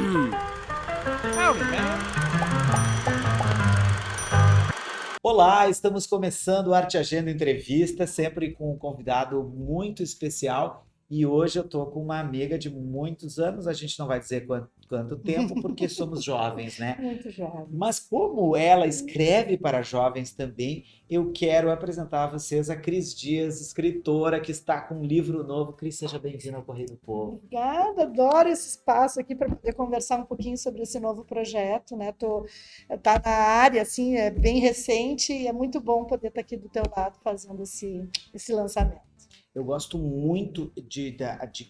Howdy, man. Olá, estamos começando o Arte Agenda Entrevista, sempre com um convidado muito especial. E hoje eu estou com uma amiga de muitos anos, a gente não vai dizer quanto tempo, porque somos jovens, né? Muito jovem. Mas como ela escreve para jovens também, eu quero apresentar a vocês a Cris Dias, escritora que está com um livro novo. Cris, seja bem-vinda ao Correio do Povo. Obrigada, adoro esse espaço aqui para poder conversar um pouquinho sobre esse novo projeto, né? Tá na área, assim, é bem recente e é muito bom poder estar aqui do teu lado fazendo esse lançamento. Eu gosto muito de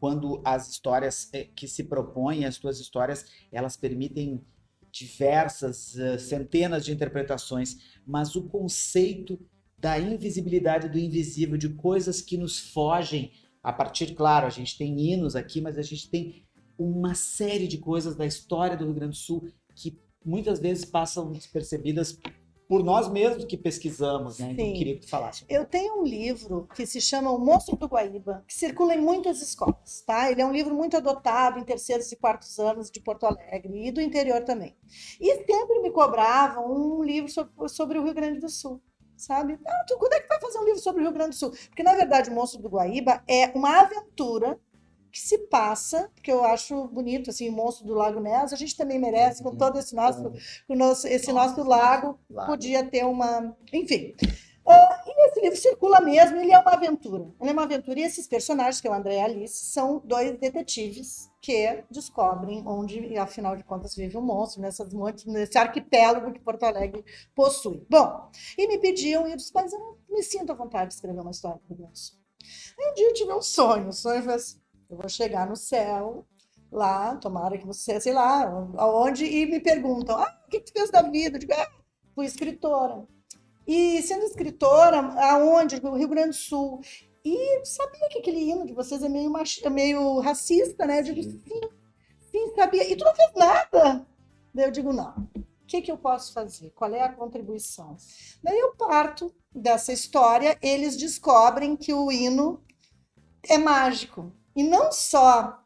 quando as histórias que se propõem, as tuas histórias, elas permitem diversas, centenas de interpretações, mas o conceito da invisibilidade do invisível, de coisas que nos fogem, a partir, claro, a gente tem hinos aqui, mas a gente tem uma série de coisas da história do Rio Grande do Sul que muitas vezes passam despercebidas por nós mesmos que pesquisamos, né? Então, eu queria que tu falasse. Eu tenho um livro que se chama O Monstro do Guaíba, que circula em muitas escolas, tá? Ele é um livro muito adotado em terceiros e quartos anos de Porto Alegre e do interior também. E sempre me cobravam um livro sobre o Rio Grande do Sul, sabe? Não, quando é que vai fazer um livro sobre o Rio Grande do Sul? Porque, na verdade, O Monstro do Guaíba é uma aventura que se passa, porque eu acho bonito, assim, o Monstro do Lago Ness, a gente também merece, com todo esse nosso lago, podia ter uma... Enfim. E esse livro circula mesmo, ele é uma aventura. Ele é uma aventura, e esses personagens, que é o André e a Alice, são dois detetives que descobrem onde, afinal de contas, vive um monstro, nesse arquipélago que Porto Alegre possui. Bom, e me pediam, e eu disse, mas eu não me sinto à vontade de escrever uma história do Rio Grande do Sul. Aí um dia eu tive um sonho foi assim, eu vou chegar no céu, lá, tomara que você, sei lá, aonde, e me perguntam, o que tu fez da vida? Eu digo, fui escritora. E sendo escritora, aonde? No Rio Grande do Sul. E sabia que aquele hino de vocês é meio racista, né? Eu digo, sim, sabia. E tu não fez nada? Daí eu digo, não. O que eu posso fazer? Qual é a contribuição? Daí eu parto dessa história, eles descobrem que o hino é mágico. E não só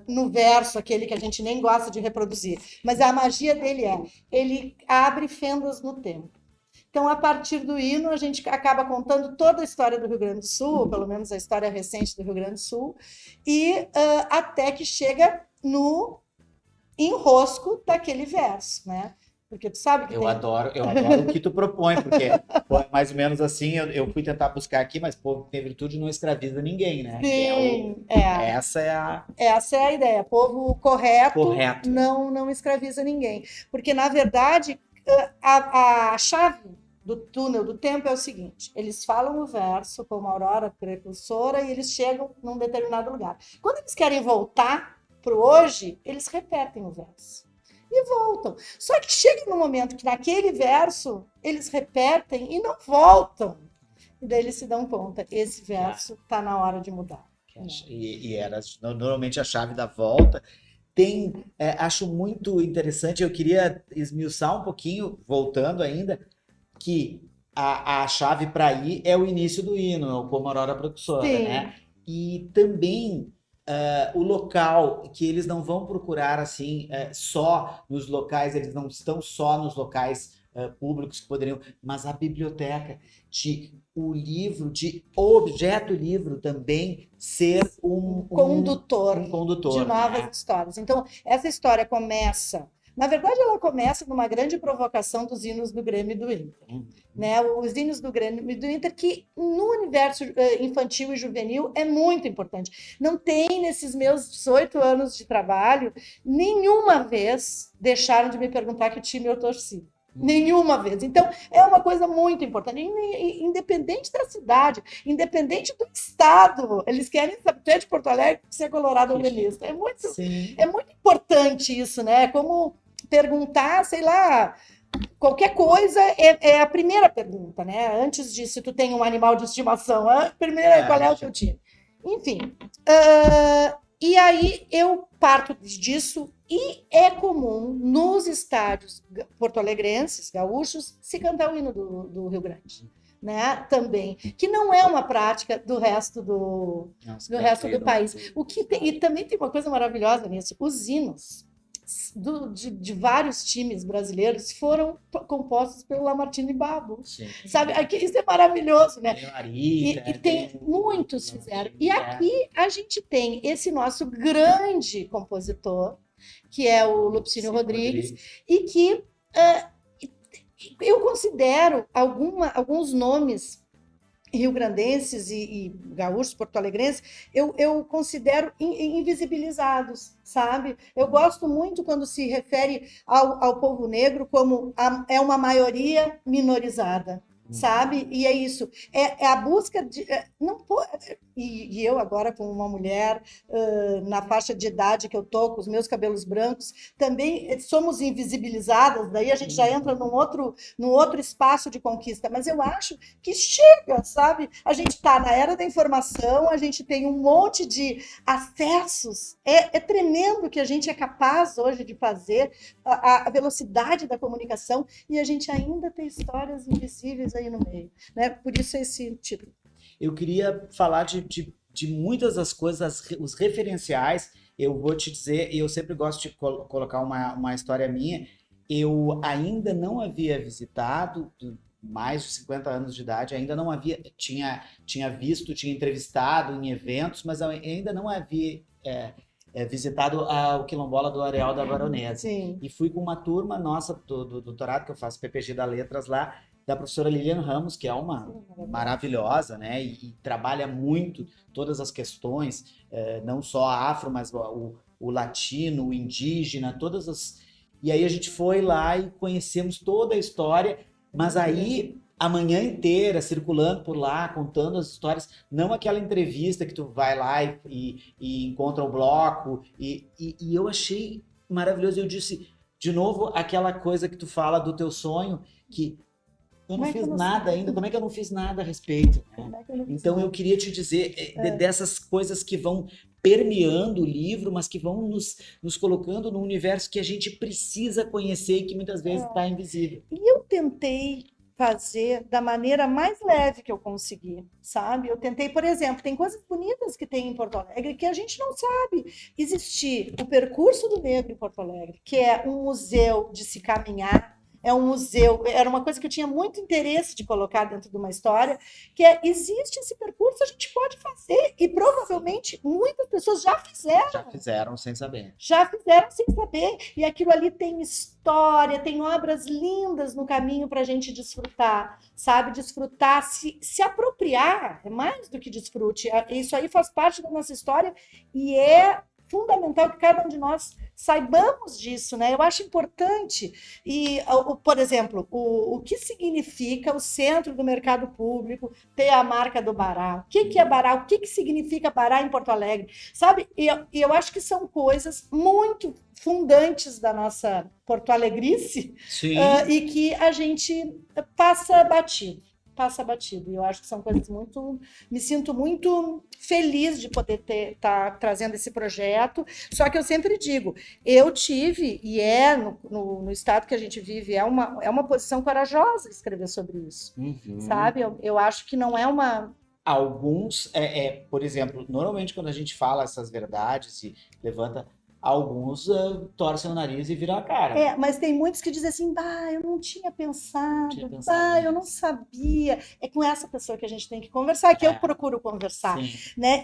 no verso, aquele que a gente nem gosta de reproduzir, mas a magia dele ele abre fendas no tempo. Então, a partir do hino, a gente acaba contando toda a história do Rio Grande do Sul, pelo menos a história recente do Rio Grande do Sul, e até que chega no enrosco daquele verso, né? Porque tu sabe que eu adoro o que tu propõe, porque mais ou menos assim, eu fui tentar buscar aqui, mas povo que tem virtude não escraviza ninguém, né? Sim, essa é a ideia. Povo correto. Não escraviza ninguém. Porque, na verdade, a chave do túnel do tempo é o seguinte, eles falam o verso como aurora precursora e eles chegam num determinado lugar. Quando eles querem voltar para o hoje, eles repetem o verso. E voltam. Só que chega no momento que naquele verso eles repetem e não voltam. E daí eles se dão conta, esse verso está na hora de mudar. E era normalmente a chave da volta. Acho muito interessante, eu queria esmiuçar um pouquinho, voltando ainda, que a chave para ir é o início do hino, é o Como Aurora Precursora, né? E também o local, que eles não vão procurar assim só nos locais, eles não estão só nos locais públicos que poderiam, mas a biblioteca, o livro, o objeto livro também ser um condutor de novas histórias. Então, essa história começa... Na verdade, ela começa numa grande provocação dos hinos do Grêmio e do Inter. Né? Os hinos do Grêmio e do Inter, que no universo infantil e juvenil é muito importante. Não tem, nesses meus 18 anos de trabalho, nenhuma vez deixaram de me perguntar que time eu torci. Nenhuma vez. Então, é uma coisa muito importante. Independente da cidade, independente do estado, eles querem saber, tu é de Porto Alegre, você é colorado ou gremista. É muito importante isso, né? Como perguntar, sei lá, qualquer coisa é a primeira pergunta, né? Antes de se tu tem um animal de estimação, primeiro qual é o teu time. Enfim, e aí eu parto disso e é comum nos estádios porto-alegrenses, gaúchos, se cantar o hino do Rio Grande. Né, também, que não é uma prática do resto do país. E também tem uma coisa maravilhosa nisso, os hinos de vários times brasileiros foram compostos pelo Lamartine Babo. Sim. Sabe? Aqui, isso é maravilhoso, né? Tem o Arita, E tem muitos fizeram. E aqui a gente tem esse nosso grande compositor, que é o Lupicínio Rodrigues, e que eu considero alguns nomes rio-grandenses e gaúchos, porto-alegrenses, eu considero invisibilizados, sabe? Eu gosto muito quando se refere ao povo negro como é uma maioria minorizada, sabe? E é isso, é a busca de... não e eu agora, como uma mulher na faixa de idade que eu tô, com os meus cabelos brancos, também somos invisibilizadas, daí a gente já entra num outro espaço de conquista, mas eu acho que chega, sabe? A gente está na era da informação, a gente tem um monte de acessos, é tremendo o que a gente é capaz hoje de fazer, a velocidade da comunicação, e a gente ainda tem histórias invisíveis aí no meio, né? Por isso esse título. Eu queria falar de muitas das coisas, os referenciais. Eu vou te dizer, eu sempre gosto de colocar uma história minha. Eu ainda não havia visitado, mais de 50 anos de idade, ainda não havia, tinha visto, tinha entrevistado em eventos, mas eu ainda não havia visitado o Quilombola do Areal da Baronesa. Sim. E fui com uma turma nossa do doutorado, que eu faço PPG da Letras lá, da professora Lilian Ramos, que é uma maravilhosa, né? E trabalha muito todas as questões, não só a afro, mas o latino, o indígena, todas as... E aí a gente foi lá e conhecemos toda a história, mas aí a manhã inteira circulando por lá, contando as histórias, não aquela entrevista que tu vai lá e encontra o bloco, e eu achei maravilhoso. Eu disse, de novo, aquela coisa que tu fala do teu sonho, que eu não fiz nada ainda, como é que eu não fiz nada a respeito? Né? Então eu queria te dizer dessas coisas que vão permeando o livro, mas que vão nos colocando num universo que a gente precisa conhecer e que muitas vezes está invisível. E eu tentei fazer da maneira mais leve que eu consegui, sabe? Eu tentei, por exemplo, tem coisas bonitas que tem em Porto Alegre que a gente não sabe. Existir o Percurso do Negro em Porto Alegre, que é um museu de se caminhar, é um museu, era uma coisa que eu tinha muito interesse de colocar dentro de uma história, que existe esse percurso, a gente pode fazer, e provavelmente muitas pessoas já fizeram. Já fizeram sem saber. Já fizeram sem saber, e aquilo ali tem história, tem obras lindas no caminho para a gente desfrutar, sabe? Desfrutar, se apropriar, é mais do que desfrute, isso aí faz parte da nossa história, e é fundamental que cada um de nós saibamos disso, né? Eu acho importante. E, por exemplo, o que significa o centro do mercado público ter a marca do Bará? O que é Bará? O que significa Bará em Porto Alegre? Sabe? E eu acho que são coisas muito fundantes da nossa porto-alegrice e que a gente passa batido. E eu acho que são coisas muito... Me sinto muito feliz de poder estar trazendo esse projeto, só que eu sempre digo, eu tive, e no estado que a gente vive, é uma posição corajosa escrever sobre isso, sabe? Eu acho que não é uma... Alguns, por exemplo, normalmente quando a gente fala essas verdades e levanta... Alguns torcem o nariz e viram a cara. Mas tem muitos que dizem assim, eu não tinha pensado, eu não sabia. É com essa pessoa que a gente tem que conversar, que eu procuro conversar. Né?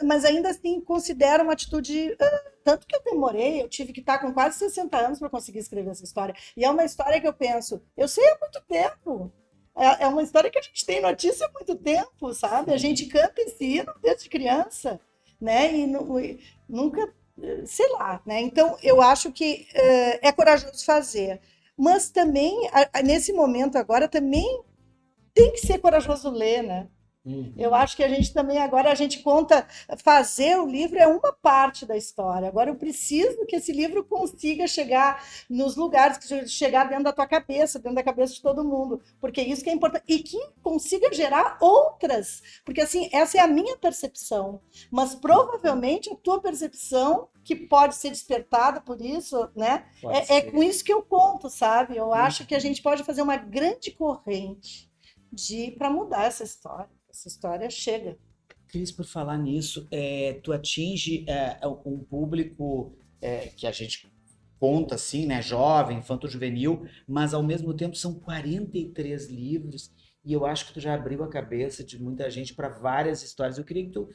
Mas ainda assim, considero uma atitude... Tanto que eu demorei, eu tive que estar com quase 60 anos para conseguir escrever essa história. E é uma história que eu penso, eu sei há muito tempo. É uma história que a gente tem notícia há muito tempo, sabe? A gente canta esse hino desde criança, né? E nunca... sei lá, né? Então eu acho que é corajoso fazer, mas também nesse momento agora também tem que ser corajoso ler, né? Eu acho que a gente também agora conta, fazer o livro é uma parte da história. Agora eu preciso que esse livro consiga chegar nos lugares, que chegar dentro da tua cabeça, dentro da cabeça de todo mundo, porque isso que é importante e que consiga gerar outras, porque assim essa é a minha percepção, mas provavelmente a tua percepção que pode ser despertada por isso, né? É com isso que eu conto, sabe? Eu acho que a gente pode fazer uma grande corrente para mudar essa história. Essa história chega. Cris, por falar nisso, tu atinge um público que a gente conta assim, né, jovem, infanto-juvenil, mas ao mesmo tempo são 43 livros e eu acho que tu já abriu a cabeça de muita gente para várias histórias. Eu queria que tu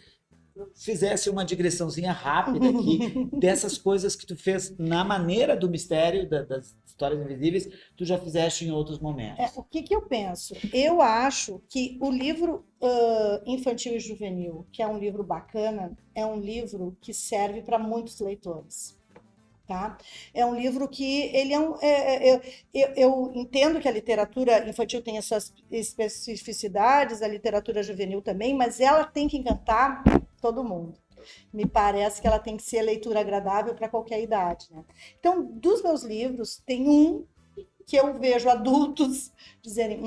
fizesse uma digressãozinha rápida aqui dessas coisas que tu fez na maneira do mistério, das histórias invisíveis, tu já fizeste em outros momentos. O que eu penso? Eu acho que o livro infantil e juvenil, que é um livro bacana, é um livro que serve para muitos leitores. Tá? É um livro que ele eu entendo que a literatura infantil tem as suas especificidades, a literatura juvenil também, mas ela tem que encantar todo mundo. Me parece que ela tem que ser leitura agradável para qualquer idade, né? Então, dos meus livros, tem um que eu vejo adultos dizerem,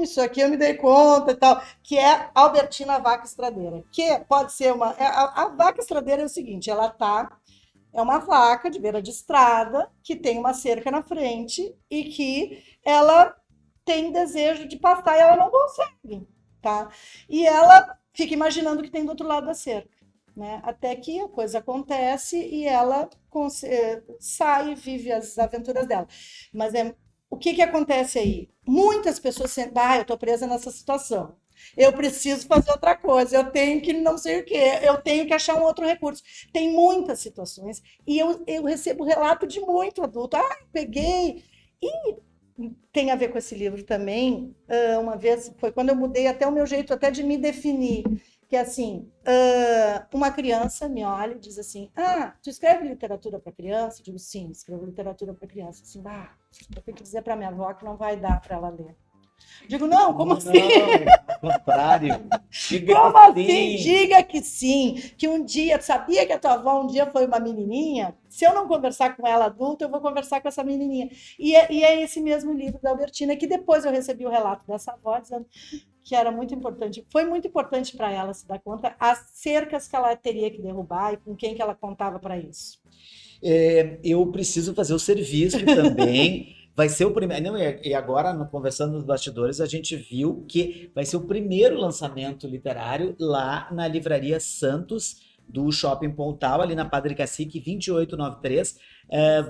isso aqui eu me dei conta e tal, que é Albertina a Vaca Estradeira, que pode ser a Vaca Estradeira é o seguinte, é uma vaca de beira de estrada que tem uma cerca na frente e que ela tem desejo de pastar e ela não consegue, tá? E ela fica imaginando o que tem do outro lado da cerca, né? Até que a coisa acontece e ela sai e vive as aventuras dela. Mas o que acontece aí? Muitas pessoas sentem, eu estou presa nessa situação. Eu preciso fazer outra coisa, eu tenho que não sei o quê, eu tenho que achar um outro recurso. Tem muitas situações e eu recebo relato de muito adulto. Peguei. E tem a ver com esse livro também. Uma vez, foi quando eu mudei até o meu jeito até de me definir. Que é assim, uma criança me olha e diz assim, tu escreve literatura para criança? Eu digo, sim, escrevo literatura para criança. Assim, eu tenho que dizer para minha avó que não vai dar para ela ler. Digo, não, como assim? Não, ao contrário. Como assim? Diga que sim, que um dia, sabia que a tua avó um dia foi uma menininha? Se eu não conversar com ela adulta, eu vou conversar com essa menininha. E é esse mesmo livro da Albertina, que depois eu recebi o relato dessa avó, dizendo que era muito importante, foi muito importante para ela se dar conta as cercas que ela teria que derrubar e com quem que ela contava para isso. Eu preciso fazer o serviço também. Vai ser o primeiro. Não, e agora, conversando nos bastidores, a gente viu que vai ser o primeiro lançamento literário lá na Livraria Santos, do Shopping Pontal, ali na Padre Cacique 2893.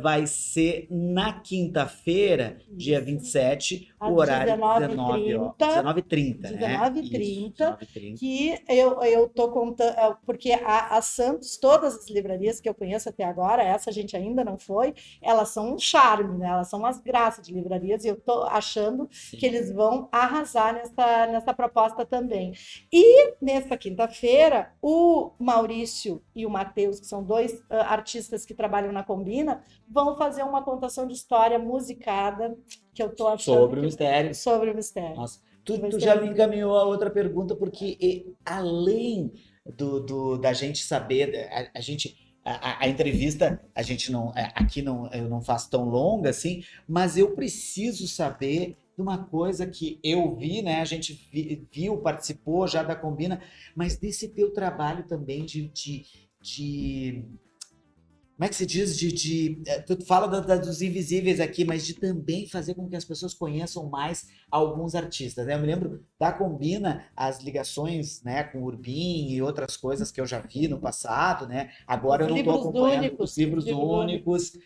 Vai ser na quinta-feira, dia 27, o horário 19h30. 19h30, que eu tô contando, porque a Santos, todas as livrarias que eu conheço até agora, essa a gente ainda não foi, elas são um charme, né? Elas são umas graças de livrarias, e eu tô achando que eles vão arrasar nessa proposta também. E nessa quinta-feira, o Maurício e o Matheus, que são dois artistas que trabalham na Combina, vão fazer uma contação de história musicada, que eu tô achando sobre o mistério. Sobre o mistério. Nossa, tu já me encaminhou a outra pergunta, porque além da gente saber, a entrevista, a gente não, aqui não, eu não faço tão longa assim, mas eu preciso saber de uma coisa que eu vi, né? A gente viu, participou já da Combina, mas desse teu trabalho também como é que se diz? Tu fala dos invisíveis aqui, mas de também fazer com que as pessoas conheçam mais alguns artistas, né? Eu me lembro da Combina, as ligações, né, com o Urbim e outras coisas que eu já vi no passado, né? Agora eu não estou acompanhando os livros únicos.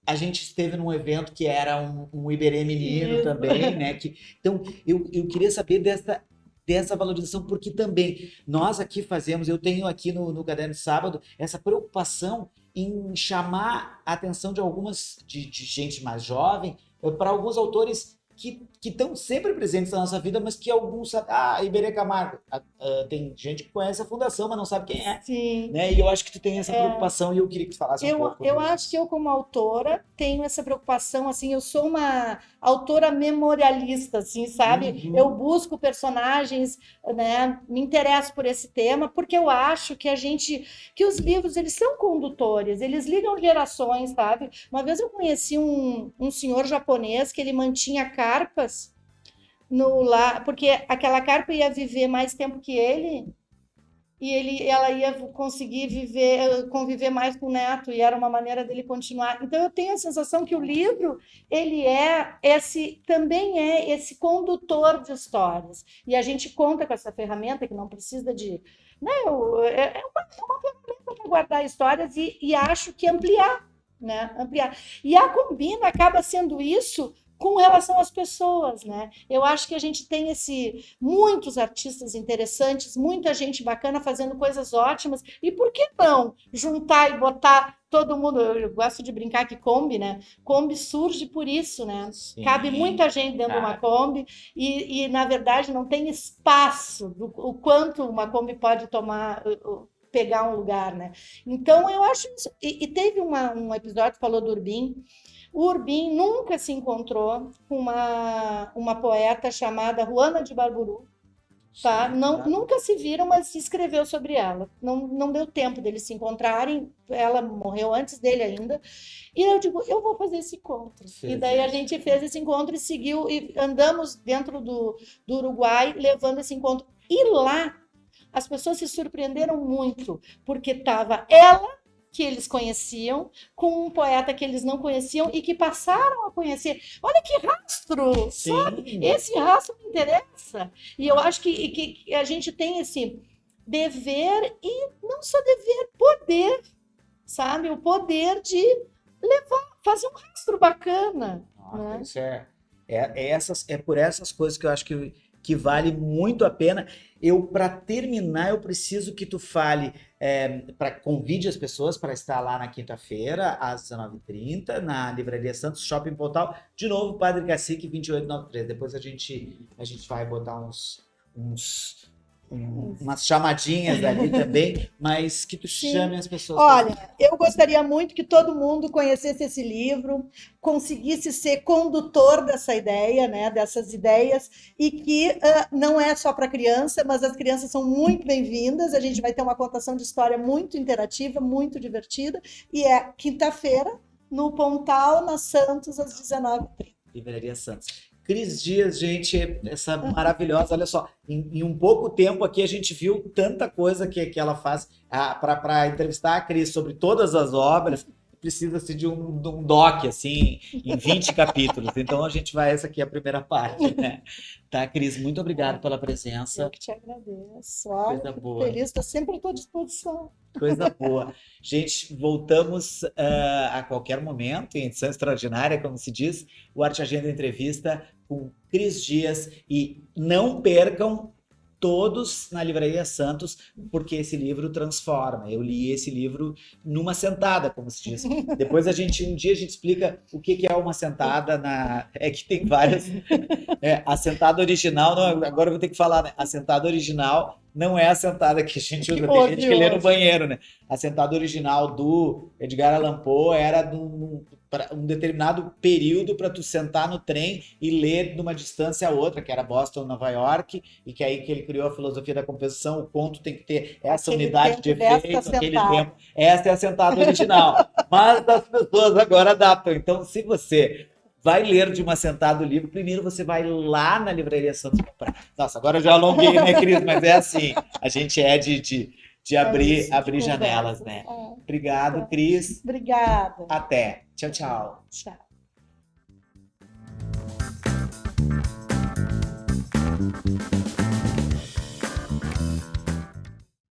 A gente esteve num evento que era um Iberê Menino também, né? Então, eu queria saber dessa valorização, porque também nós aqui fazemos, eu tenho aqui no Caderno de Sábado, essa preocupação em chamar a atenção de algumas, de gente mais jovem, para alguns autores que estão sempre presentes na nossa vida, mas que alguns sabem, Iberê Camargo, tem gente que conhece a fundação, mas não sabe quem é. Sim. Né? E eu acho que tu tem essa preocupação e eu queria que tu falasse um pouco. Eu acho que eu, como autora, tenho essa preocupação, assim, eu sou uma autora memorialista, assim, sabe? Eu busco personagens, né? Me interesso por esse tema, porque eu acho que que os livros, eles são condutores, eles ligam gerações, sabe? Uma vez eu conheci um senhor japonês que ele mantinha carpas porque aquela carpa ia viver mais tempo que ele, e ela ia conseguir conviver mais com o neto, e era uma maneira dele continuar. Então eu tenho a sensação que o livro ele também é esse condutor de histórias, e a gente conta com essa ferramenta que não precisa de, né, é uma ferramenta para guardar histórias e acho que ampliar, né? Ampliar. E a Combina acaba sendo isso com relação às pessoas, né? Eu acho que a gente tem muitos artistas interessantes, muita gente bacana fazendo coisas ótimas, e por que não juntar e botar todo mundo? Eu gosto de brincar que Kombi, né? Kombi surge por isso, né? Sim, cabe muita gente dentro de uma Kombi e na verdade não tem espaço o quanto uma Kombi pode pegar um lugar, né? Então eu acho isso. E teve um episódio que falou do Urbim. O Urbim nunca se encontrou com uma poeta chamada Juana de Barburu, tá? Nunca se viram, mas escreveu sobre ela. Não deu tempo deles se encontrarem, ela morreu antes dele ainda. E eu digo, eu vou fazer esse encontro. E daí a gente fez esse encontro e seguiu, e andamos dentro do Uruguai, levando esse encontro. E lá, as pessoas se surpreenderam muito, porque estava ela, que eles conheciam, com um poeta que eles não conheciam e que passaram a conhecer. Olha que rastro, sabe? Esse rastro me interessa. E eu acho que a gente tem esse dever e não só dever, poder, sabe? O poder de fazer um rastro bacana. Né? Isso é por essas coisas que eu acho que vale muito a pena. Para terminar, eu preciso que tu fale, convide as pessoas para estar lá na quinta-feira, às 19h30, na Livraria Santos, Shopping Pontal. De novo, Padre Cacique, 2893. Depois a gente vai botar umas chamadinhas ali também, mas que tu chame as pessoas. Olha, eu gostaria muito que todo mundo conhecesse esse livro, conseguisse ser condutor dessa ideia, né, dessas ideias, e que não é só para criança, mas as crianças são muito bem-vindas. A gente vai ter uma contação de história muito interativa, muito divertida, e é quinta-feira, no Pontal, na Santos, às 19h30. Livraria Santos. Cris Dias, gente, essa maravilhosa, olha só, em um pouco tempo aqui a gente viu tanta coisa que ela faz. Para entrevistar a Cris sobre todas as obras, precisa-se de um doc, assim, em 20 capítulos. Então essa aqui é a primeira parte, né? Tá, Cris, muito obrigado pela presença. Eu que te agradeço. Olha, coisa boa. Feliz, estou sempre à tua disposição. Coisa boa. Gente, voltamos a qualquer momento, em edição extraordinária, como se diz, o Arte Agenda Entrevista com Cris Dias. E não percam todos na Livraria Santos, porque esse livro transforma. Eu li esse livro numa sentada, como se diz. Depois um dia a gente explica o que é uma sentada É que tem várias... a sentada original, não, agora eu vou ter que falar, né? A sentada original não é a sentada que a gente usa, tem gente que lê no banheiro, né? A sentada original do Edgar Allan Poe era um determinado período para tu sentar no trem e ler de uma distância a outra, que era Boston, Nova York, e que aí que ele criou a filosofia da composição. O conto tem que ter essa unidade de efeito, aquele tempo. Essa é a sentada original. Mas as pessoas agora adaptam. Então, se você vai ler de uma sentada o livro, primeiro você vai lá na Livraria Santos comprar. Nossa, agora eu já alonguei, né, Cris? Mas é assim, a gente de abrir janelas, né? Obrigado, Cris. Obrigada. Até. Tchau, tchau. Tchau.